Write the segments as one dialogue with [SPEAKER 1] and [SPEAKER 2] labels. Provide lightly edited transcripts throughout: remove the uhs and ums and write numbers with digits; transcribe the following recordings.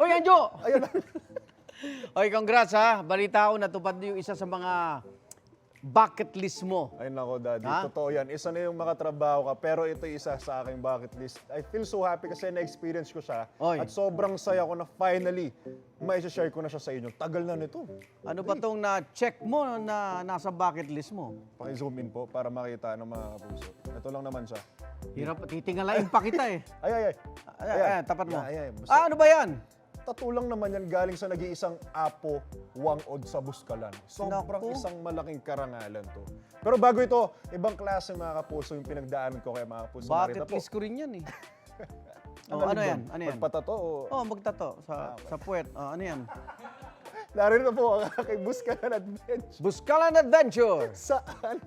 [SPEAKER 1] Hoy, Anjo!
[SPEAKER 2] Ayun na.
[SPEAKER 1] Hoy, congrats ha. Balita ko, natupad yung isa sa mga bucket list mo.
[SPEAKER 2] Ay nako, Daddy.
[SPEAKER 1] Ha?
[SPEAKER 2] Totoo yan. Isa na yung makatrabaho ka, pero ito isa sa aking bucket list. I feel so happy kasi na-experience ko siya.
[SPEAKER 1] Oy.
[SPEAKER 2] At sobrang saya ko na finally, share ko na siya sa inyo. Tagal na nito.
[SPEAKER 1] Ano ba tong na-check mo na nasa bucket list mo?
[SPEAKER 2] Paki-zoom in po para makita ng mga kapuso. Ito lang naman siya.
[SPEAKER 1] Hirap, titingalain pa kita eh.
[SPEAKER 2] Ay.
[SPEAKER 1] Ayan, tapat mo.
[SPEAKER 2] Ayan. Basta-
[SPEAKER 1] Ano ba yan?
[SPEAKER 2] Tattoo lang naman yan galing sa nag-iisang Apo Wang-od sa Buskalan. Sobrang
[SPEAKER 1] Naku.
[SPEAKER 2] isang malaking karangalan to. Pero bago ito, ibang klase mga kapuso yung pinagdaanan ko kay mga kapuso.
[SPEAKER 1] Bucket
[SPEAKER 2] Narito po.
[SPEAKER 1] list ko rin yan eh.
[SPEAKER 2] Ang
[SPEAKER 1] ano
[SPEAKER 2] alin
[SPEAKER 1] yan?
[SPEAKER 2] ba?
[SPEAKER 1] Ano yan?
[SPEAKER 2] Magpatato o...
[SPEAKER 1] Oh, magtato sa puwet. Oh, ano yan?
[SPEAKER 2] Narito po ang aking Buskalan Adventure.
[SPEAKER 1] Buskalan Adventure!
[SPEAKER 2] Saan?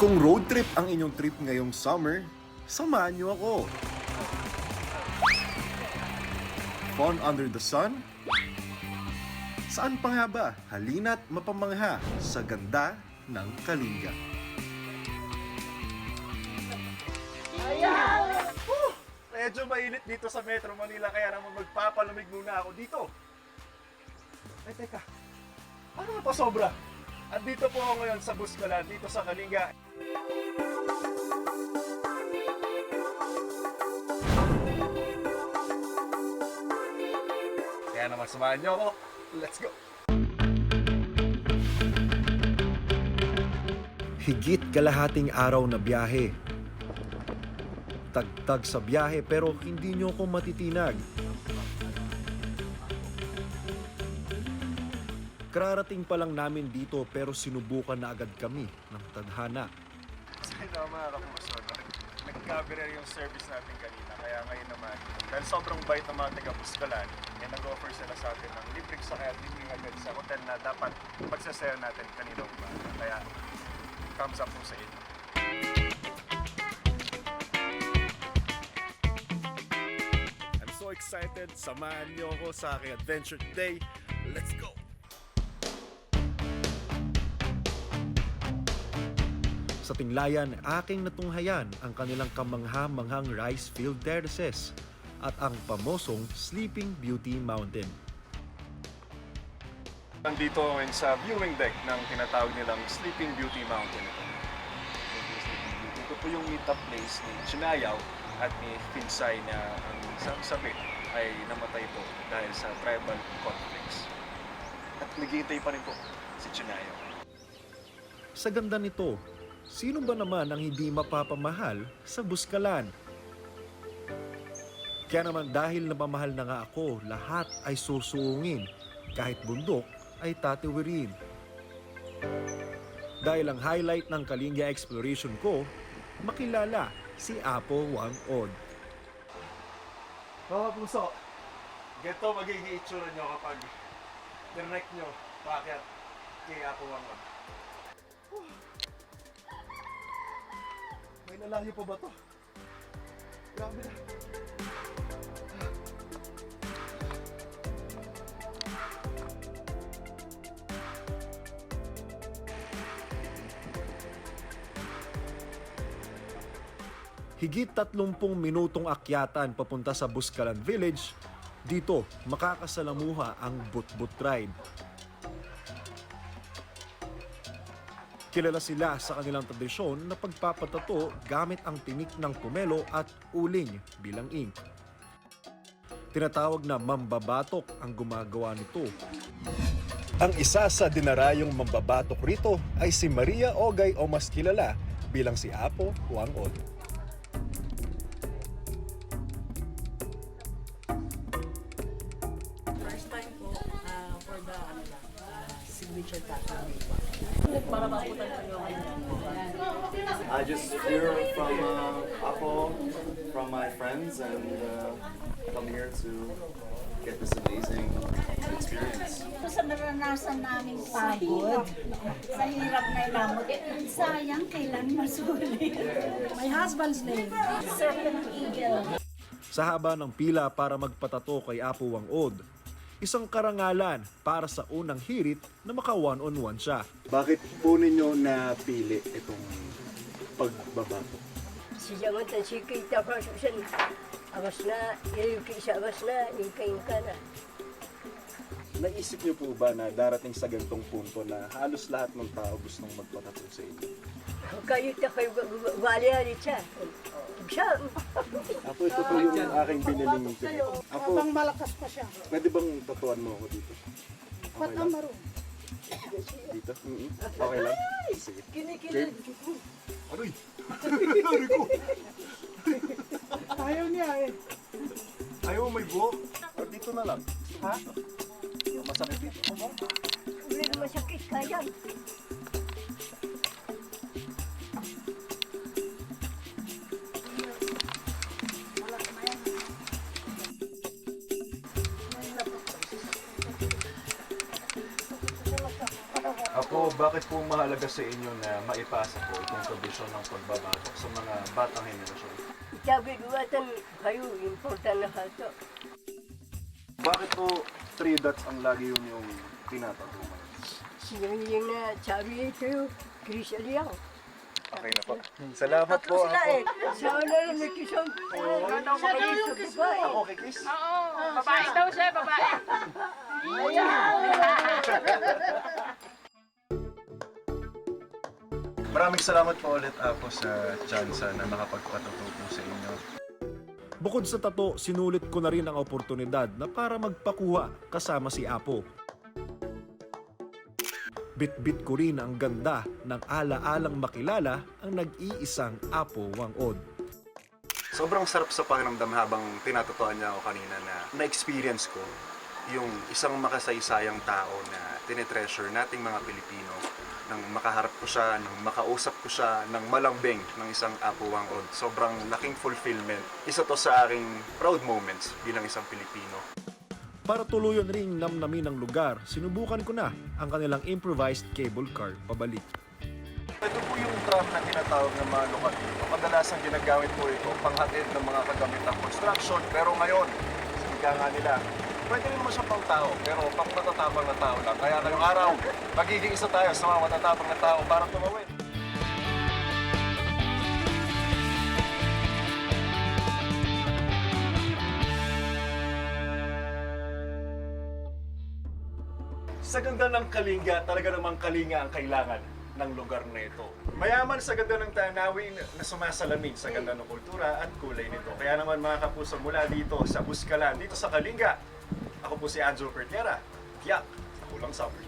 [SPEAKER 3] Kung road trip ang inyong trip ngayong summer, samahan niyo ako. Fun under the sun? Saan pa nga ba? Halina't mapamangha sa ganda ng Kalinga.
[SPEAKER 2] Medyo mainit dito sa Metro Manila kaya naman magpapalamig muna ako dito. Ay, teka. Ano na pa sobra? Andito po ako ngayon sa Buskalan, dito sa Kalinga. Kaya naman samahan niyo ako. Let's go!
[SPEAKER 3] Higit kalahating araw na biyahe. Tagtag sa biyahe pero hindi nyo ako matitinag. Kararating pa lang namin dito pero sinubukan na agad kami ng tadhana.
[SPEAKER 2] Kasi na mga kapuso, nag-cover yung service natin kanina. Kaya ngayon naman, dahil sobrang bait ng mga taga-Buskalan, nag-offer sila sa atin ng libreng sakay at libreng agad sa hotel na dapat pagsasaya natin kanina umaga. Kaya, thumbs up po sa inyo. I'm so excited. Samahan niyo ako sa aking adventure today. Let's go!
[SPEAKER 3] Sa Tinglayan, aking natunghayan ang kanilang kamangha-manghang rice field terraces at ang pamosong Sleeping Beauty Mountain.
[SPEAKER 2] Nandito ngayon sa viewing deck ng tinatawag nilang Sleeping Beauty Mountain. Ito po yung meet-up place ni Chinayaw at ni Finsay na ang isang sabi ay namatay po dahil sa tribal conflicts. At naghihintay pa rin po si Chinayaw.
[SPEAKER 3] Sa ganda nito, sino ba naman ang hindi mapapamahal sa Buskalan? Kaya naman dahil napamahal na nga ako, lahat ay susuungin. Kahit bundok ay tatiwirin. Dahil ang highlight ng Kalinga exploration ko, makilala si Apo Wang-od.
[SPEAKER 2] Mga puso, ganito magiging itsura nyo kapag direct nyo paakyat kay Apo Wang-od. May nalayo pa ba to? Grabe na.
[SPEAKER 3] Higit 30 minutong akyatan papunta sa Buskalan Village, dito makakasalamuha ang Butbut Tribe. Kilala sila sa kanilang tradisyon na pagpapatato gamit ang tinik ng pomelo at uling bilang ink. Tinatawag na mambabatok ang gumagawa nito. Ang isa sa dinarayong mambabatok rito ay si Maria Ogay o mas kilala bilang si Apo Wang-od.
[SPEAKER 4] First time po for the signature tattoo.
[SPEAKER 5] I just hear from Apo, from my friends, and come here to get this amazing experience.
[SPEAKER 6] Sa naranasan naming pagod, sa hirap na ilamot, sayang kailan masulit.
[SPEAKER 4] My husband's name.
[SPEAKER 6] Serpent Eagle.
[SPEAKER 3] Sa haba ng pila para magpatato kay Apo Wang-od, isang karangalan para sa unang hirit na maka one-on-one siya.
[SPEAKER 5] Bakit po ninyo napili itong pagbabato?
[SPEAKER 7] sijangan tan sikay tapos usan awas na yuki sa awas na ingkay na.
[SPEAKER 3] Naisip niyo po ba na darating sa ganitong punto na halos lahat ng tao gustong magpatattoo sa inyo?
[SPEAKER 7] Kayo ta kayo wali ali siya. Siya.
[SPEAKER 3] Apo, ito po yung aking biniling pinito. Apo,
[SPEAKER 4] Habang malakas pa siya.
[SPEAKER 3] pwede bang tatuan mo ako dito?
[SPEAKER 4] Ba't ang maroon?
[SPEAKER 3] Dito? Okay lang? Sige.
[SPEAKER 7] Kinikilig.
[SPEAKER 3] Aroy!
[SPEAKER 4] Ayaw niya eh.
[SPEAKER 3] Ayaw mo may buhok? O, dito na lang. Ha? Masakit dito.
[SPEAKER 7] Hindi masakit kaya.
[SPEAKER 3] Ako, bakit po mahalaga sa inyo na maipasa po itong tradisyon ng pagbabatok sa mga batang henerasyon?
[SPEAKER 7] Itabi duwatan kayo important na hato.
[SPEAKER 3] Bakit po 3 dots ang lagi yun yung tinatato mo?
[SPEAKER 7] Sinang na sabi ito Chris Aliang.
[SPEAKER 3] Okay na po. Salamat po.
[SPEAKER 7] Sila eh. Sana na nakisang. Siya daw yung kiss mo.
[SPEAKER 3] Ako kay Kiss.
[SPEAKER 8] Babae daw siya, babae.
[SPEAKER 3] Maraming salamat po ulit ako sa chance na makapagpatuto po sa inyo. Bukod sa tato, sinulit ko na rin ang oportunidad na para magpakuha kasama si Apo. Bit-bit ko rin ang ganda ng ala-alang makilala ang nag-iisang Apo Wang-od. Sobrang sarap sa pakiramdam habang tinatatuan niya ako kanina na na-experience ko yung isang makasaysayang tao na tinetreasure nating mga Pilipino nang makaharap ko siya, nang makausap ko siya, nang malambing ng isang Apo Wang-od. Sobrang laking fulfillment. Isa to sa aking proud moments bilang isang Pilipino. Para tuluyan ring namnamin ang lugar, sinubukan ko na ang kanilang improvised cable car pabalik. Ito po yung tram na tinatawag ng mga lokal dito. Kadalasan ginagamit po ito panghatid ng mga kagamitang construction. Pero ngayon, sika nga nila, pwede rin naman siya pang tao, pero pang matatapang na tao lang. Kaya ngayong araw, magiging isa tayo sa mga matatapang na tao para tumawid. Sa ganda ng Kalinga, talaga namang Kalinga ang kailangan ng lugar na ito. Mayaman sa ganda ng tanawin na sumasalamin sa ganda ng kultura at kulay nito. Kaya naman mga kapuso, mula dito sa Buskalan, dito sa Kalinga, ako po si Anjo Pertera. Tiyak, sa Kulang Summer.